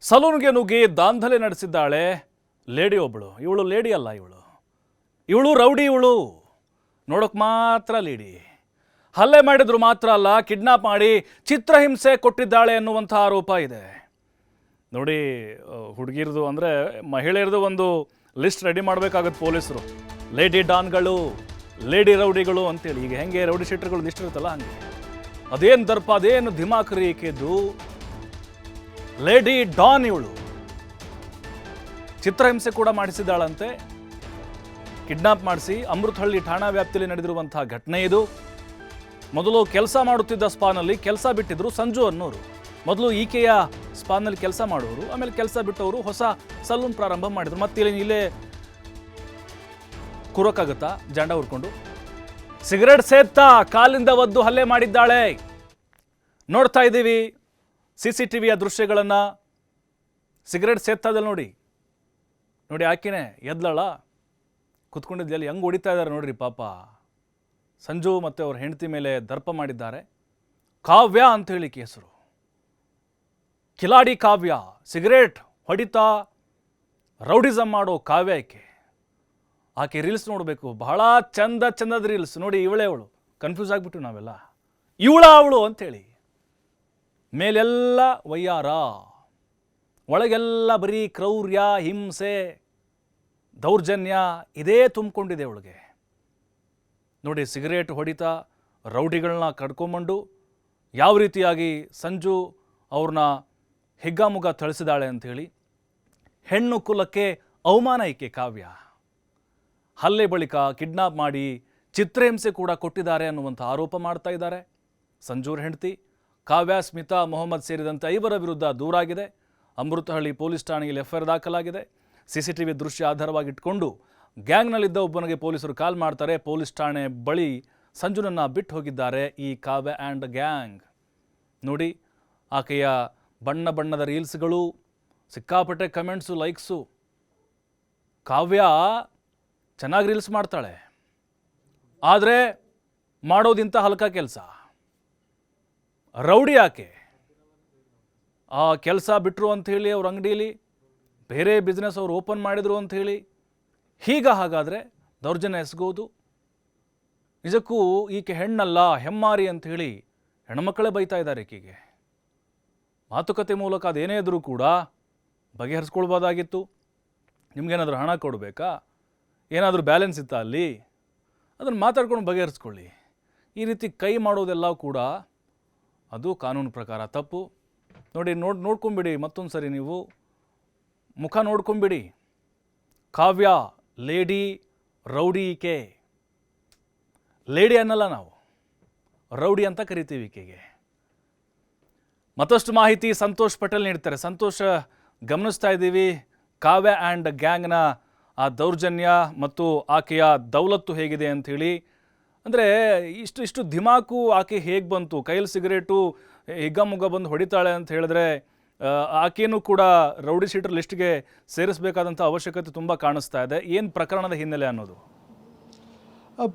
ಸಲೂನ್ಗೆ ನುಗ್ಗಿ ದಾಂಧಲೆ ನಡೆಸಿದ್ದಾಳೆ ಲೇಡಿ ಒಬ್ಬಳು. ಇವಳು ಲೇಡಿ ಅಲ್ಲ, ಇವಳು ರೌಡಿ. ಇವಳು ನೋಡೋಕೆ ಮಾತ್ರ ಲೇಡಿ. ಹಲ್ಲೆ ಮಾಡಿದ್ರು ಮಾತ್ರ ಅಲ್ಲ, ಕಿಡ್ನಾಪ್ ಮಾಡಿ ಚಿತ್ರಹಿಂಸೆ ಕೊಟ್ಟಿದ್ದಾಳೆ ಅನ್ನುವಂಥ ಆರೋಪ ಇದೆ. ನೋಡಿ, ಹುಡುಗಿರದು ಅಂದರೆ ಮಹಿಳೆಯರದು ಒಂದು ಲಿಸ್ಟ್ ರೆಡಿ ಮಾಡಬೇಕಾಗತ್ತೆ ಪೊಲೀಸರು. ಲೇಡಿ ಡಾನ್ಗಳು, ಲೇಡಿ ರೌಡಿಗಳು ಅಂತೇಳಿ. ಈಗ ಹೆಂಗೆ ರೌಡಿ ಶೀಟರ್ಗಳು ಲಿಸ್ಟ್ ಇರುತ್ತಲ್ಲ ಹಂಗೆ. ಅದೇನು ದರ್ಪ, ಅದೇನು ಧಿಮಾಕರಿ ಏಕೆದ್ದು. ಲೇಡಿ ಡಾನ್ ಇವಳು. ಚಿತ್ರಹಿಂಸೆ ಕೂಡ ಮಾಡಿಸಿದ್ದಾಳಂತೆ. ಕಿಡ್ನಾಪ್ ಮಾಡಿಸಿ ಅಮೃತಹಳ್ಳಿ ಠಾಣಾ ವ್ಯಾಪ್ತಿಯಲ್ಲಿ ನಡೆದಿರುವಂತಹ ಘಟನೆ ಇದು. ಮೊದಲು ಕೆಲಸ ಮಾಡುತ್ತಿದ್ದ ಸ್ಪಾನಲ್ಲಿ ಕೆಲಸ ಬಿಟ್ಟಿದ್ರು ಸಂಜು ಅನ್ನೋರು. ಮೊದಲು ಈಕೆಯ ಸ್ಪಾನಲ್ಲಿ ಕೆಲಸ ಮಾಡೋರು, ಆಮೇಲೆ ಕೆಲಸ ಬಿಟ್ಟವರು ಹೊಸ ಸಲೂನ್ ಪ್ರಾರಂಭ ಮಾಡಿದ್ರು. ಮತ್ತೆ ಇಲ್ಲೇ ಕೂರೋಕ್ಕಾಗತ್ತಾ ಜಾಂಡ ಹುರ್ಕೊಂಡು? ಸಿಗರೇಟ್ ಸೇದ್ತಾ ಕಾಲಿಂದ ಒದ್ದು ಹಲ್ಲೆ ಮಾಡಿದ್ದಾಳೆ. ನೋಡ್ತಾ ಇದ್ದೀವಿ CCTVಯ ದೃಶ್ಯಗಳನ್ನು. ಸಿಗರೇಟ್ ಸೇದ್ತಾಯಿದ್ದಲ್ಲ ನೋಡಿ. ಆಕೆನೇ ಎದ್ಲಳ ಕುತ್ಕೊಂಡಿದ್ದಲ್ಲಿ ಹೆಂಗೆ ಹೊಡಿತಾ ಇದ್ದಾರೆ ನೋಡ್ರಿ ಪಾಪ. ಸಂಜು ಮತ್ತು ಅವ್ರ ಹೆಂಡತಿ ಮೇಲೆ ದರ್ಪ ಮಾಡಿದ್ದಾರೆ. ಕಾವ್ಯ ಅಂತ ಹೇಳಿ ಹೆಸರು. ಕಿಲಾಡಿ ಕಾವ್ಯ. ಸಿಗರೇಟ್ ಹೊಡಿತಾ ರೌಡಿಸಮ್ ಮಾಡೋ ಕಾವ್ಯ ಆಕೆ ರೀಲ್ಸ್ ನೋಡಬೇಕು. ಬಹಳ ಚಂದದ ರೀಲ್ಸ್ ನೋಡಿ. ಇವಳೇ ಅವಳು. ಕನ್ಫ್ಯೂಸ್ ಆಗಿಬಿಟ್ಟು ನಾವೆಲ್ಲ ಅವಳು ಅಂಥೇಳಿ. ಮೇಲೆಲ್ಲ ವಯ್ಯಾರ, ಒಳಗೆಲ್ಲ ಬರೀ ಕ್ರೌರ್ಯ, ಹಿಂಸೆ, ದೌರ್ಜನ್ಯ ಇದೇ ತುಂಬಿಕೊಂಡಿದೆ ಅವಳಿಗೆ. ನೋಡಿ, ಸಿಗರೇಟ್ ಹೊಡಿತಾ ರೌಡಿಗಳನ್ನ ಕಡ್ಕೊಂಬಂಡು ಯಾವ ರೀತಿಯಾಗಿ ಸಂಜು ಅವ್ರನ್ನ ಹಿಗ್ಗಾಮುಗ್ಗ ಥಳಿಸಿದಾಳೆ ಅಂಥೇಳಿ. ಹೆಣ್ಣು ಕುಲಕ್ಕೆ ಅವಮಾನ ಕಾವ್ಯ. ಹಲ್ಲೆ ಬಳಿಕ ಕಿಡ್ನಾಪ್ ಮಾಡಿ ಚಿತ್ರಹಿಂಸೆ ಕೂಡ ಕೊಟ್ಟಿದ್ದಾರೆ ಅನ್ನುವಂಥ ಆರೋಪ ಮಾಡ್ತಾ ಇದ್ದಾರೆ ಸಂಜೂರ್ ಹೆಂಡತಿ. ಕಾವ್ಯ, ಸ್ಮಿತಾ, ಮೊಹಮ್ಮದ್ ಸೇರಿದಂತೆ 5 ವಿರುದ್ಧ ದೂರಾಗಿದೆ. ಅಮೃತಹಳ್ಳಿ ಪೊಲೀಸ್ ಠಾಣೆಯಲ್ಲಿ FIR ದಾಖಲಾಗಿದೆ. CCTV ದೃಶ್ಯ ಆಧಾರವಾಗಿಟ್ಕೊಂಡು ಗ್ಯಾಂಗ್ನಲ್ಲಿದ್ದ ಒಬ್ಬನಿಗೆ ಪೊಲೀಸರು ಕಾಲ್ ಮಾಡ್ತಾರೆ. ಪೊಲೀಸ್ ಠಾಣೆ ಬಳಿ ಸಂಜುನನ್ನು ಬಿಟ್ಟು ಹೋಗಿದ್ದಾರೆ ಈ ಕಾವ್ಯ ಆ್ಯಂಡ್ ಗ್ಯಾಂಗ್. ನೋಡಿ, ಆಕೆಯ ಬಣ್ಣದ ರೀಲ್ಸ್ಗಳು, ಸಿಕ್ಕಾಪಟ್ಟೆ ಕಮೆಂಟ್ಸು, ಲೈಕ್ಸು. ಕಾವ್ಯ ಚೆನ್ನಾಗಿ ರೀಲ್ಸ್ ಮಾಡ್ತಾಳೆ, ಆದರೆ ಮಾಡೋದಿಂಥ ಹಲ್ಕ ಕೆಲಸ. ರೌಡಿ ಆಕೆ. ಆ ಕೆಲಸ ಬಿಟ್ಟರು ಅಂಥೇಳಿ ಅವ್ರ ಅಂಗಡಿಯಲ್ಲಿ ಬೇರೆ ಬಿಸ್ನೆಸ್ ಅವ್ರು ಓಪನ್ ಮಾಡಿದರು ಅಂಥೇಳಿ ಹಾಗಾದರೆ ದೌರ್ಜನ್ಯ ಎಸಗೋದು. ನಿಜಕ್ಕೂ ಈಕೆ ಹೆಣ್ಣಲ್ಲ, ಹೆಮ್ಮಾರಿ ಅಂಥೇಳಿ ಹೆಣ್ಮಕ್ಕಳೇ ಬೈತಾ ಇದ್ದಾರೆ ಈಕೆಗೆ. ಮಾತುಕತೆ ಮೂಲಕ ಅದೇನೇ ಇದ್ರೂ ಕೂಡ ಬಗೆಹರಿಸ್ಕೊಳ್ಬೋದಾಗಿತ್ತು. ನಿಮಗೇನಾದರೂ ಹಣ ಕೊಡಬೇಕಾ, ಏನಾದರೂ ಬ್ಯಾಲೆನ್ಸ್ ಇತ್ತಾ ಅಲ್ಲಿ, ಅದನ್ನು ಮಾತಾಡ್ಕೊಂಡು ಬಗೆಹರಿಸ್ಕೊಳ್ಳಿ. ಈ ರೀತಿ ಕೈ ಮಾಡೋದೆಲ್ಲ ಕೂಡ ಅದು ಕಾನೂನು ಪ್ರಕಾರ ತಪ್ಪು. ನೋಡಿ, ನೋಡ್ಕೊಂಬಿಡಿ ಮತ್ತೊಂದು ಸರಿ ನೀವು ಮುಖ ನೋಡ್ಕೊಂಬಿಡಿ. ಕಾವ್ಯ ಲೇಡಿ ರೌಡಿ. ಈಕೆ ಲೇಡಿ ಅನ್ನಲ್ಲ, ನಾವು ರೌಡಿ ಅಂತ ಕರಿತೀವಿ ಈಕೆಗೆ. ಮತ್ತಷ್ಟು ಮಾಹಿತಿ ಸಂತೋಷ್ ಪಟೇಲ್ ನೀಡ್ತಾರೆ. ಸಂತೋಷ್, ಗಮನಿಸ್ತಾ ಇದ್ದೀವಿ ಕಾವ್ಯ ಆ್ಯಂಡ್ ಗ್ಯಾಂಗ್ನ ಆ ದೌರ್ಜನ್ಯ ಮತ್ತು ಆಕೆಯ ದೌಲತ್ತು ಹೇಗಿದೆ ಅಂಥೇಳಿ. ಅಂದರೆ ಇಷ್ಟು ಧಿಮಾಕು ಆಕೆ ಹೇಗೆ ಬಂತು? ಕೈಯಲ್ಲಿ ಸಿಗರೇಟು ಹಿಗ್ಗಾಮುಗ್ಗ ಬಂದು ಹೊಡಿತಾಳೆ ಅಂತ ಹೇಳಿದ್ರೆ ಆಕೆಯೂ ಕೂಡ ರೌಡಿ ಶೀಟರ್ ಲಿಸ್ಟ್ಗೆ ಸೇರಿಸಬೇಕಾದಂಥ ಅವಶ್ಯಕತೆ ತುಂಬ ಕಾಣಿಸ್ತಾ ಇದೆ. ಏನು ಪ್ರಕರಣದ ಹಿನ್ನೆಲೆ ಅನ್ನೋದು?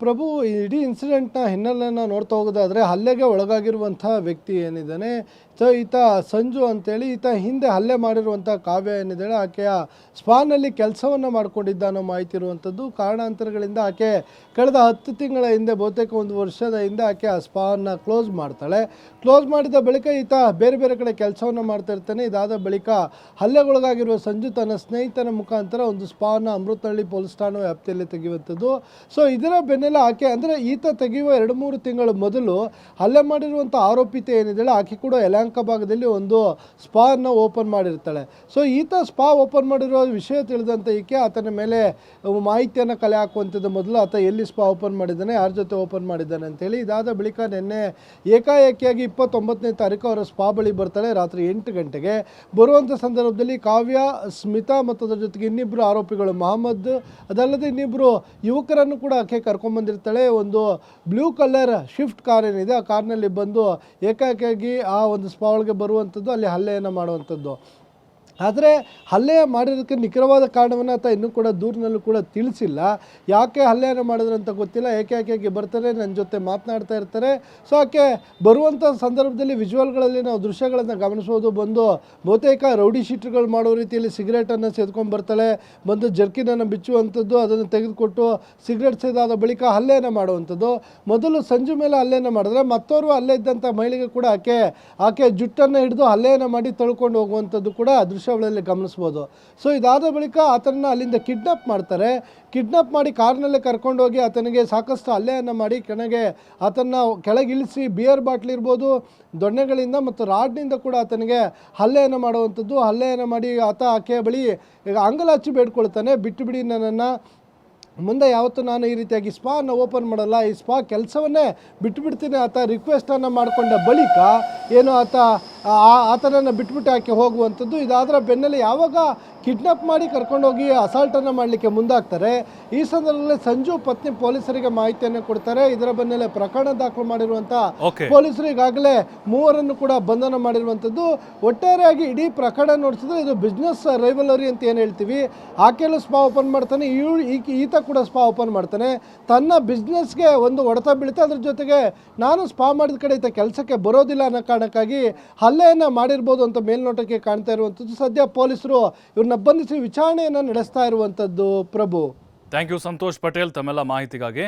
ಪ್ರಭು, ಇಡೀ ಇನ್ಸಿಡೆಂಟ್ನ ಹಿನ್ನೆಲೆಯನ್ನು ನೋಡ್ತಾ ಹೋಗೋದಾದರೆ, ಹಲ್ಲೆಗೆ ಒಳಗಾಗಿರುವಂಥ ವ್ಯಕ್ತಿ ಏನಿದ್ದಾನೆ, ಸೊ ಈತ ಸಂಜು ಅಂತೇಳಿ, ಈತ ಹಿಂದೆ ಹಲ್ಲೆ ಮಾಡಿರುವಂಥ ಕಾವ್ಯ ಏನಿದ್ದಾಳೆ, ಆಕೆಯ ಸ್ಪಾನಲ್ಲಿ ಕೆಲಸವನ್ನು ಮಾಡಿಕೊಂಡಿದ್ದ ಅನ್ನೋ ಮಾಹಿತಿ ಇರುವಂಥದ್ದು. ಕಾರಣಾಂತರಗಳಿಂದ ಆಕೆ ಕಳೆದ 10 ತಿಂಗಳ ಹಿಂದೆ, ಬಹುತೇಕ 1 ವರ್ಷದ ಹಿಂದೆ ಆಕೆ ಆ ಸ್ಪಾನ್ನ ಕ್ಲೋಸ್ ಮಾಡ್ತಾಳೆ. ಕ್ಲೋಸ್ ಮಾಡಿದ ಬಳಿಕ ಈತ ಬೇರೆ ಕಡೆ ಕೆಲಸವನ್ನು ಮಾಡ್ತಾ ಇರ್ತಾನೆ. ಇದಾದ ಬಳಿಕ ಹಲ್ಲೆಗೊಳಗಾಗಿರುವ ಸಂಜು ತನ್ನ ಸ್ನೇಹಿತನ ಮುಖಾಂತರ ಒಂದು ಸ್ಪಾನ ಅಮೃತಹಳ್ಳಿ ಪೊಲೀಸ್ ಠಾಣೆ ವ್ಯಾಪ್ತಿಯಲ್ಲಿ ತೆಗೆಯುವಂಥದ್ದು. ಸೊ ಇದರ ಬೆನ್ನೆಲ್ಲ ಆಕೆ, ಅಂದರೆ ಈತ ತೆಗೆಯುವ 2-3 ತಿಂಗಳ ಮೊದಲು ಹಲ್ಲೆ ಮಾಡಿರುವಂಥ ಆರೋಪಿತೆ ಏನಿದ್ದಾಳೆ, ಆಕೆ ಕೂಡ ಯಲಹಂಕ ಭಾಗದಲ್ಲಿ ಒಂದು ಸ್ಪಾನ ಓಪನ್ ಮಾಡಿರ್ತಾಳೆ. ಸೊ ಈತ ಸ್ಪಾ ಓಪನ್ ಮಾಡಿರೋ ವಿಷಯ ತಿಳಿದಂಥ ಈಕೆ ಆತನ ಮೇಲೆ ಮಾಹಿತಿಯನ್ನು ಕಲೆ ಹಾಕುವಂಥದ್ದು. ಮೊದಲು ಆತ ಎಲ್ಲಿ ಸ್ಪಾ ಓಪನ್ ಮಾಡಿದ್ದಾನೆ, ಯಾರ ಜೊತೆ ಓಪನ್ ಮಾಡಿದ್ದಾನೆ ಅಂತೇಳಿ. ಇದಾದ ಬಳಿಕ ನಿನ್ನೆ ಏಕಾಏಕಿಯಾಗಿ 29ನೇ ತಾರೀಕು ಅವರ ಸ್ಪಾ ಬಳಿ ಬರ್ತಾಳೆ ರಾತ್ರಿ 8 ಗಂಟೆಗೆ. ಬರುವಂಥ ಸಂದರ್ಭದಲ್ಲಿ ಕಾವ್ಯ, ಸ್ಮಿತಾ ಮತ್ತು ಅದರ ಜೊತೆಗೆ ಇನ್ನಿಬ್ಬರು ಆರೋಪಿಗಳು, ಮೊಹಮ್ಮದ್, ಅದಲ್ಲದೆ ಇನ್ನಿಬ್ಬರು ಯುವಕರನ್ನು ಕೂಡ ಆಕೆ ಕರ್ಕೊಂಡ್ಬಂದಿರ್ತಾಳೆ. ಒಂದು ಬ್ಲೂ ಕಲರ್ ಶಿಫ್ಟ್ ಕಾರ್ ಏನಿದೆ, ಆ ಕಾರ್ನಲ್ಲಿ ಬಂದು ಏಕಾಏಕಿಯಾಗಿ ಆ ಒಂದು ಸ್ಪಾ ಒಳಗೆ ಬರುವಂಥದ್ದು, ಅಲ್ಲಿ ಹಲ್ಲೆಯನ್ನು ಮಾಡುವಂಥದ್ದು. ಆದರೆ ಹಲ್ಲೆ ಮಾಡಿರೋದಕ್ಕೆ ನಿಖರವಾದ ಕಾರಣವನ್ನು ಆತ ಇನ್ನೂ ಕೂಡ ದೂರಿನಲ್ಲೂ ಕೂಡ ತಿಳಿಸಿಲ್ಲ. ಯಾಕೆ ಹಲ್ಲೆಯನ್ನು ಮಾಡಿದ್ರು ಅಂತ ಗೊತ್ತಿಲ್ಲ. ಏಕಾಏಕಿ ಬರ್ತಾರೆ, ನನ್ನ ಜೊತೆ ಮಾತನಾಡ್ತಾ ಇರ್ತಾರೆ. ಸೊ ಆಕೆ ಬರುವಂಥ ಸಂದರ್ಭದಲ್ಲಿ ವಿಜುವಲ್ಗಳಲ್ಲಿ ನಾವು ದೃಶ್ಯಗಳನ್ನು ಗಮನಿಸ್ಬೋದು. ಬಂದು ಬಹುತೇಕ ರೌಡಿ ಶೀಟ್ರುಗಳು ಮಾಡೋ ರೀತಿಯಲ್ಲಿ ಸಿಗರೇಟನ್ನು ಸೇದ್ಕೊಂಡು ಬರ್ತಾಳೆ. ಬಂದು ಜರ್ಕಿನನ್ನು ಬಿಚ್ಚುವಂಥದ್ದು, ಅದನ್ನು ತೆಗೆದುಕೊಟ್ಟು ಸಿಗರೇಟ್ ಸೇದಾದ ಬಳಿಕ ಹಲ್ಲೆಯನ್ನು ಮಾಡುವಂಥದ್ದು. ಮೊದಲು ಸಂಜು ಮೇಲೆ ಹಲ್ಲೆಯನ್ನು ಮಾಡಿದ್ರೆ ಮತ್ತೋರ್ವ ಅಲ್ಲೇ ಇದ್ದಂಥ ಮಹಿಳೆಗೆ ಕೂಡ ಆಕೆ ಜುಟ್ಟನ್ನು ಹಿಡಿದು ಹಲ್ಲೆಯನ್ನು ಮಾಡಿ ತಳ್ಕೊಂಡು ಹೋಗುವಂಥದ್ದು ಕೂಡ ದೃಶ್ಯಾವಳಿಯಲ್ಲಿ ಗಮನಿಸ್ಬೋದು. ಸೊ ಇದಾದ ಬಳಿಕ ಆತನನ್ನು ಅಲ್ಲಿಂದ ಕಿಡ್ನಾಪ್ ಮಾಡ್ತಾರೆ. ಕಿಡ್ನಾಪ್ ಮಾಡಿ ಕಾರ್ನಲ್ಲೇ ಕರ್ಕೊಂಡೋಗಿ ಆತನಿಗೆ ಸಾಕಷ್ಟು ಹಲ್ಲೆಯನ್ನು ಮಾಡಿ ಆತನ ಕೆಳಗಿಳಿಸಿ ಬಿಯರ್ ಬಾಟ್ಲ್ ಇರ್ಬೋದು, ದೊಣ್ಣೆಗಳಿಂದ ಮತ್ತು ರಾಡ್ನಿಂದ ಕೂಡ ಆತನಿಗೆ ಹಲ್ಲೆಯನ್ನು ಮಾಡುವಂಥದ್ದು. ಹಲ್ಲೆಯನ್ನು ಮಾಡಿ ಆಕೆಯ ಬಳಿ ಈಗ ಅಂಗಲಾಚಿ ಬೇಡ್ಕೊಳ್ತಾನೆ, ಬಿಟ್ಟು ಬಿಡಿ ನನ್ನನ್ನು, ಮುಂದೆ ಯಾವತ್ತೂ ನಾನು ಈ ರೀತಿಯಾಗಿ ಸ್ಪಾನ ಓಪನ್ ಮಾಡಲ್ಲ, ಈ ಸ್ಪಾ ಕೆಲಸವನ್ನೇ ಬಿಟ್ಟುಬಿಡ್ತೀನಿ ಆತ ರಿಕ್ವೆಸ್ಟನ್ನು ಮಾಡಿಕೊಂಡ ಬಳಿಕ ಏನು ಆತನನ್ನು ಬಿಟ್ಬಿಟ್ಟು ಆಕೆ ಹೋಗುವಂಥದ್ದು. ಇದಾದರ ಬೆನ್ನಲ್ಲೇ ಯಾವಾಗ ಕಿಡ್ನಾಪ್ ಮಾಡಿ ಕರ್ಕೊಂಡೋಗಿ ಅಸಾಲ್ಟನ್ನು ಮಾಡಲಿಕ್ಕೆ ಮುಂದಾಗ್ತಾರೆ, ಈ ಸಂದರ್ಭದಲ್ಲಿ ಸಂಜು ಪತ್ನಿ ಪೊಲೀಸರಿಗೆ ಮಾಹಿತಿಯನ್ನು ಕೊಡ್ತಾರೆ. ಇದರ ಬೆನ್ನಲ್ಲೇ ಪ್ರಕರಣ ದಾಖಲು ಮಾಡಿರುವಂಥ ಪೊಲೀಸರು ಈಗಾಗಲೇ 3 ಕೂಡ ಬಂಧನ ಮಾಡಿರುವಂಥದ್ದು. ಒಟ್ಟಾರೆಯಾಗಿ ಇಡೀ ಪ್ರಕರಣ ನೋಡಿಸಿದ್ರೆ ಇದು ಬಿಸ್ನೆಸ್ ರೈವಲರಿ ಅಂತ ಏನು ಹೇಳ್ತೀವಿ. ಆಕೆಯಲ್ಲೂ ಸ್ಪಾ ಓಪನ್ ಮಾಡ್ತಾನೆ, ಈತ ಕೂಡ ಸ್ಪಾ ಓಪನ್ ಮಾಡ್ತಾನೆ. ತನ್ನ ಬಿಸ್ನೆಸ್ಗೆ ಒಂದು ಹೊಡೆತ ಬೀಳುತ್ತೆ. ಅದ್ರ ಜೊತೆಗೆ ನಾನು ಸ್ಪಾ ಮಾಡಿದ ಕಡೆ ಈತ ಕೆಲಸಕ್ಕೆ ಬರೋದಿಲ್ಲ ಅನ್ನೋ ಕಾರಣಕ್ಕಾಗಿ ಹಲ್ಲೆಯನ್ನು ಮಾಡಿರ್ಬೋದು ಅಂತ ಮೇಲ್ನೋಟಕ್ಕೆ ಕಾಣ್ತಾ ಇರುವಂಥದ್ದು. ಸದ್ಯ ಪೊಲೀಸರು ಇವ್ರನ್ನ ಬಂಧಿಸಿ ವಿಚಾರಣೆಯನ್ನು ನಡೆಸ್ತಾ ಇರುವಂಥದ್ದು. ಪ್ರಭು, ಥ್ಯಾಂಕ್ ಯು ಸಂತೋಷ್ ಪಟೇಲ್ ತಮ್ಮೆಲ್ಲ ಮಾಹಿತಿಗಾಗಿ.